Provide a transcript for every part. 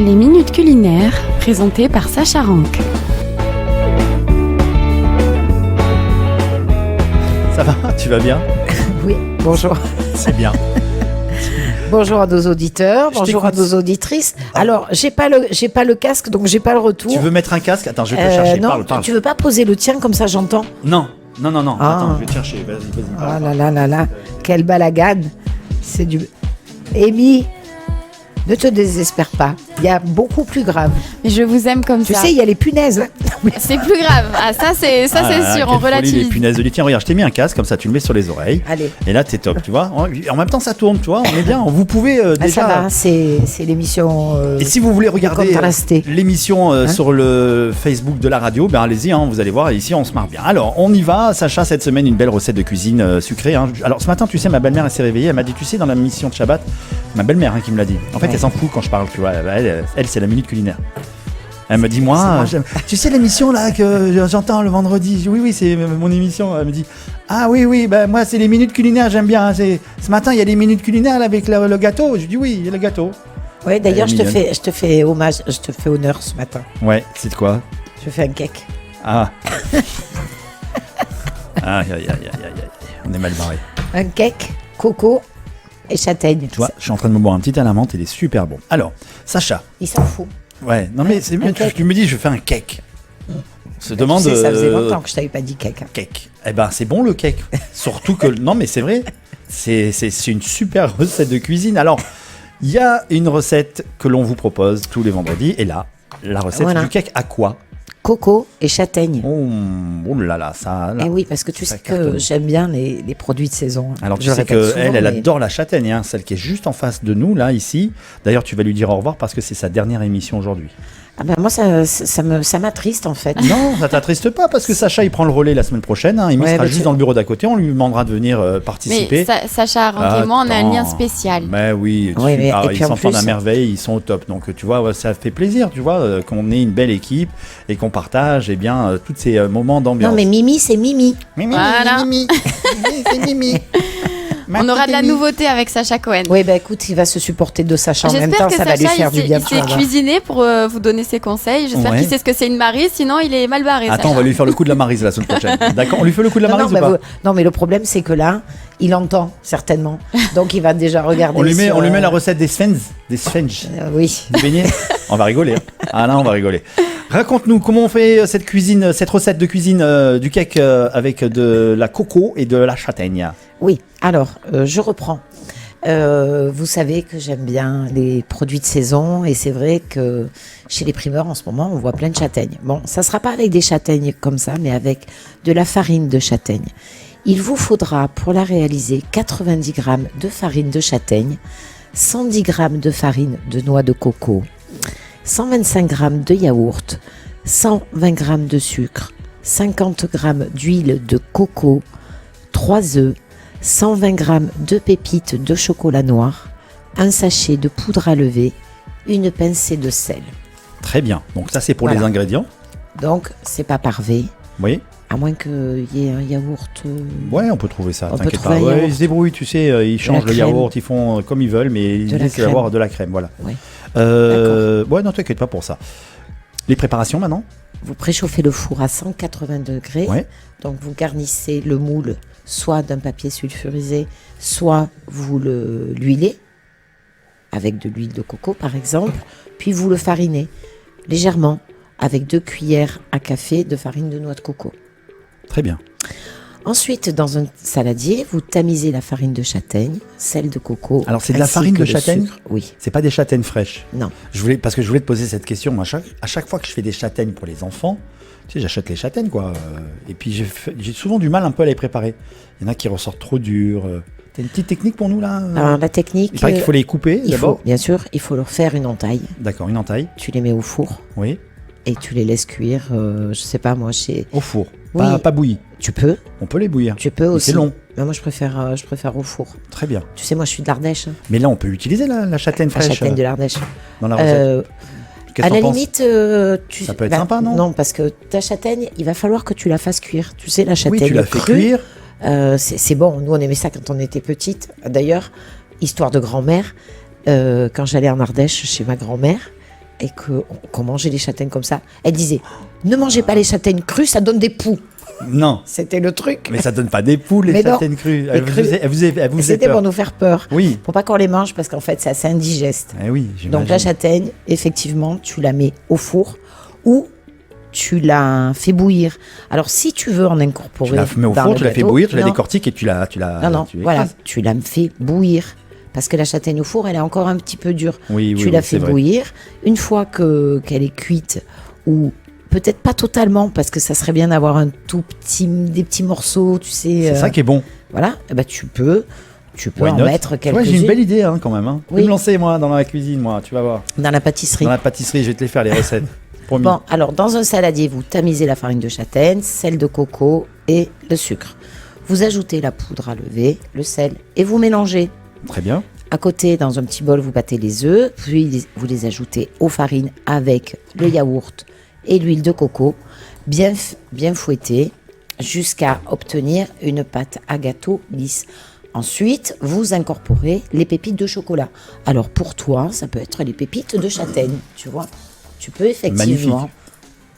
Les minutes culinaires, présentées par Sacha Rank. Ça va? Tu vas bien? Oui, bonjour. C'est bien. Bonjour à nos auditeurs, bonjour à nos auditrices. Alors, j'ai pas le casque, donc j'ai pas le retour. Tu veux mettre un casque? Attends, je vais te le chercher. Non, Parle. tu veux pas poser le tien, comme ça j'entends? Non. Ah. Attends, je vais te chercher. Vas-y. Ah là, quelle balagane. C'est du... Amy, ne te désespère pas. Il y a beaucoup plus grave. Mais je vous aime comme Tu ça. sais, il y a les punaises. C'est plus grave. Ah, ça c'est sûr, on quelle folie, relativise. les punaises de lit. Tiens, regarde, je t'ai mis un casque, comme ça tu le mets sur les oreilles. Allez. Et là, t'es top, tu vois. En même temps, ça tourne, tu vois. On est bien. Vous pouvez Ah, déjà. ça va, c'est l'émission... Et si vous voulez regarder contrasté. l'émission sur le Facebook de la radio, ben allez-y, vous allez voir, ici on se marre bien. Alors on y va, Sacha, cette semaine une belle recette de cuisine sucrée. Alors ce matin, tu sais, ma belle-mère elle s'est réveillée, elle m'a dit, tu sais, dans la mission de Shabbat, ma belle-mère qui me l'a dit. En fait, Ouais. elle s'en fout quand je parle, tu vois. Elle c'est la minute culinaire. Elle me dit, moi, tu sais l'émission là que j'entends le vendredi. Je dis, oui, c'est mon émission. Elle me dit, ah oui, ben moi c'est les minutes culinaires, j'aime bien. Hein. Ce matin, il y a les minutes culinaires là, avec le gâteau. Je dis, oui, il y a le gâteau. Oui, d'ailleurs, Elle est je te fais hommage, je te fais honneur ce matin. Ouais, c'est de quoi? Je fais un cake. Ah. Aïe. On est mal barré. Un cake, coco et châtaigne. Tu vois, je suis en train de me boire un petit à la menthe, il est super bon. Alors, Sacha. Il s'en fout. Ouais, non mais c'est mieux, tu me dis, je fais un cake. On se demande. Tu sais, ça faisait longtemps que je t'avais pas dit cake. Cake. Eh ben, c'est bon le cake. Surtout que. Non, mais c'est vrai. C'est une super recette de cuisine. Alors, il y a une recette que l'on vous propose tous les vendredis. Et là, la recette Voilà. du cake à quoi? Coco et châtaigne. Oh là là, ça. Là, Et oui, parce que tu ça sais cartonne. que j'aime bien les produits de saison. Alors tu Je le sais répète souvent, qu'elle mais- adore la châtaigne, hein, celle qui est juste en face de nous, là, ici. D'ailleurs, tu vas lui dire au revoir parce que c'est sa dernière émission aujourd'hui. Ah ben moi, ça m'attriste en fait. Non, ça t'attriste pas parce que Sacha, il prend le relais la semaine prochaine. Hein, il Ouais, sera bah, juste tu- dans le bureau d'à côté. On lui demandera de venir participer. Mais Sacha Rank et moi, on a un lien Attends. spécial. Mais oui, Oui, mais- et ils puis en s'entendent à plus- merveille, ils sont au top. Donc tu vois, ça fait plaisir, tu vois, qu'on ait une belle équipe et qu'on partage eh bien, tous ces moments d'ambiance. Non mais Mimi, c'est Mimi. Mimi, Voilà. Mimi, c'est Mimi. On aura de la nouveauté avec Sacha Cohen. Oui, ben écoute, il va se supporter de Sacha en même J'espère temps, que ça va lui Sacha, faire du bien. il tu vas s'est voir. cuisiné pour vous donner ses conseils. J'espère Ouais. qu'il sait ce que c'est une marise, sinon il est mal barré. Attends, on va lui faire le coup de la Maryse la semaine prochaine. D'accord, on lui fait le coup de la Non, Maryse non, ou pas? non, mais le problème, c'est que là, il entend certainement. Donc, il va déjà regarder. On lui met sur, la recette des Svenj. Oui. Des beignets. On va rigoler. Hein. Ah là, on va rigoler. Raconte-nous comment on fait cette recette de cuisine du cake avec de la coco et de la châtaigne. Oui, alors, je reprends. Vous savez que j'aime bien les produits de saison et c'est vrai que chez les primeurs en ce moment on voit plein de châtaignes. Bon, ça sera pas avec des châtaignes comme ça, mais avec de la farine de châtaigne. Il vous faudra pour la réaliser 90 g de farine de châtaigne, 110 g de farine de noix de coco, 125 g de yaourt, 120 g de sucre, 50 g d'huile de coco, 3 œufs, 120 g de pépites de chocolat noir, un sachet de poudre à lever, une pincée de sel. Très bien. Donc ça, c'est pour Voilà. les ingrédients. Donc, c'est pas parvé, Oui. à moins qu'il y ait un yaourt. Ouais, on peut trouver ça. On peut T'inquiète pas. trouver un Ouais, yaourt. ils se débrouillent, tu sais. Ils changent le crème. yaourt, ils font comme ils veulent, mais l'idée la c'est crème. d'avoir de la crème. Voilà. Ouais. Ouais, non, t'inquiète pas pour ça. Les préparations maintenant. Vous préchauffez le four à 180 degrés. Ouais. Donc, vous garnissez le moule soit d'un papier sulfurisé, soit vous l'huilez avec de l'huile de coco, par exemple. Puis, vous le farinez légèrement avec 2 cuillères à café de farine de noix de coco. Très bien. Ensuite, dans un saladier, vous tamisez la farine de châtaigne, sel de coco. Alors, c'est de la ainsi farine que de le châtaigne sucre. Oui, C'est pas des châtaignes fraîches. non. Parce que je voulais te poser cette question. Moi, à chaque fois que je fais des châtaignes pour les enfants, tu sais, j'achète les châtaignes, quoi. Et puis, j'ai souvent du mal un peu à les préparer. Il y en a qui ressortent trop durs. T'as une petite technique pour nous, là Alors, la technique, Il paraît qu'il faut les couper, il d'abord. faut, bien sûr, il faut leur faire une entaille. D'accord, une entaille. Tu les mets au four Oui. et tu les laisses cuire, je sais pas moi, Au four. Oui. Pas bouilli. Tu peux On peut les bouillir. mais aussi. C'est long. Mais moi, je préfère au four. Très bien. Tu sais, moi, je suis de l'Ardèche. Hein, Mais là, on peut utiliser la châtaigne la fraîche châtaigne de l'Ardèche. dans la recette. Qu'est-ce À que la t'en penses? limite, Ça peut être sympa, non? Non, parce que ta châtaigne, il va falloir que tu la fasses cuire. Tu sais, la châtaigne Oui, tu l'as fait crue, cuire. c'est bon. Nous, on aimait ça quand on était petite. D'ailleurs, histoire de grand-mère, quand j'allais en Ardèche chez ma grand-mère, et qu'on mangeait les châtaignes comme ça, elle disait ne mangez pas les châtaignes crues, ça donne des poux. Non. C'était le truc. Mais ça donne pas des poules, les Mais non, châtaignes crues. les Elle vous faisait C'était peur. pour nous faire peur. Oui. Faut pas qu'on les mange parce qu'en fait, c'est assez indigeste. Eh oui, j'imagine. Donc la châtaigne, effectivement, tu la mets au four ou tu la fais bouillir. Alors si tu veux en incorporer Tu la mets au dans four, le tu la fais gâteau, bouillir, tu la non. décortiques et tu la. Non, tu voilà, écrases. tu la fais bouillir. Parce que la châtaigne au four, elle est encore un petit peu dure. Oui, Tu oui, la oui, fais c'est vrai. bouillir. Une fois qu'elle est cuite, ou peut-être pas totalement, parce que ça serait bien d'avoir des petits morceaux, tu sais. C'est ça qui est bon. Voilà, eh ben, tu peux Why en not? mettre Tu vois, quelques-unes j'ai une belle idée quand même. Hein. Je vais Oui. me lancer moi dans la cuisine, moi, tu vas voir. dans la pâtisserie. Dans la pâtisserie, je vais te les faire les recettes. Promis. Bon, alors dans un saladier, vous tamisez la farine de châtaigne, sel de coco et le sucre. Vous ajoutez la poudre à lever, le sel et vous mélangez. Très bien. À côté, dans un petit bol, vous battez les œufs, puis vous les ajoutez aux farines avec le yaourt et l'huile de coco, bien fouetté, jusqu'à obtenir une pâte à gâteau lisse. Ensuite, vous incorporez les pépites de chocolat. Alors pour toi, ça peut être les pépites de châtaigne, tu vois. Tu peux effectivement, Magnifique.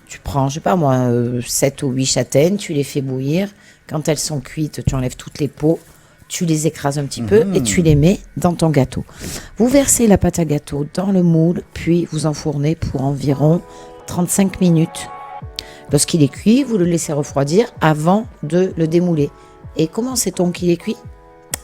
tu prends, je sais pas moi, 7 ou 8 châtaignes, tu les fais bouillir. Quand elles sont cuites, tu enlèves toutes les peaux, tu les écrases un petit peu et tu les mets dans ton gâteau. Vous versez la pâte à gâteau dans le moule, puis vous enfournez pour environ 35 minutes. Lorsqu'il est cuit, vous le laissez refroidir avant de le démouler. Et comment sait-on qu'il est cuit?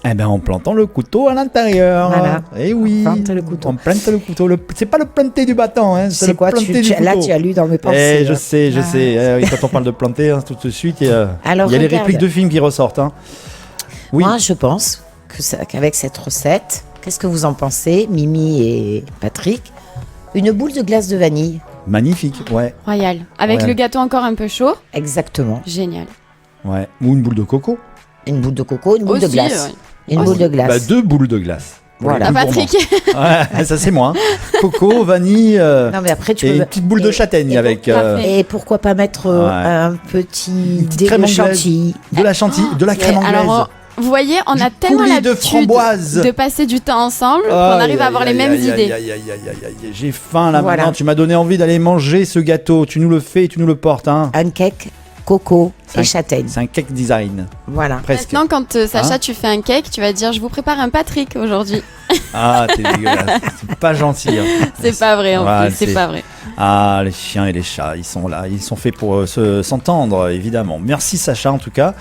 Eh ben, en plantant le couteau à l'intérieur. Voilà. Eh oui. On plante le couteau. On plante le couteau. C'est pas le planter du bâton, hein. C'est C'est le quoi planter du Là, couteau. tu as lu dans mes pensées. Eh, je hein. sais, je Ah. sais. Oui, quand on parle de planter, tout de suite, il y a Alors, les regarde. répliques de films qui ressortent. Hein. Oui. Moi, je pense qu'avec cette recette, qu'est-ce que vous en pensez, Mimi et Patrick? Une boule de glace de vanille. Magnifique, ouais. Royal. Avec Royal. le gâteau encore un peu chaud. Exactement. Génial. Ouais. Ou une boule de coco. Une boule de coco, une boule de Aussi, glace. ouais. Une boule de glace. Bah, 2 boules de glace. Voilà. Ah, Plus gourmand. Patrick. Ouais, ça c'est moi. Hein. Coco, vanille Non, mais après, tu et peux. une petite boule de châtaigne et avec parfait. Et pourquoi pas mettre Ouais. un petit petite dé crème de anglaise. chantilly. de la chantilly, de la crème Mais anglaise. alors, vous voyez, on Du a tellement coulis de l'habitude framboise. de passer du temps ensemble qu'on Aïe, arrive à aïe, avoir les aïe, mêmes aïe, idées. aïe, aïe, aïe, aïe, aïe, aïe. J'ai faim là Voilà. maintenant. Tu m'as donné envie d'aller manger ce gâteau. Tu nous le fais, tu nous le portes. Hein. Un cake, coco C'est et un- châtaigne. C'est un cake design, Voilà. presque. Maintenant, quand Sacha, Hein tu fais un cake, tu vas dire je vous prépare un Patrick aujourd'hui. Ah, t'es dégueulasse. C'est pas gentil. Hein. C'est pas vrai en Ouais, plus, c'est pas vrai. Ah, les chiens et les chats, ils sont là. Ils sont faits pour s'entendre, évidemment. Merci Sacha, en tout cas.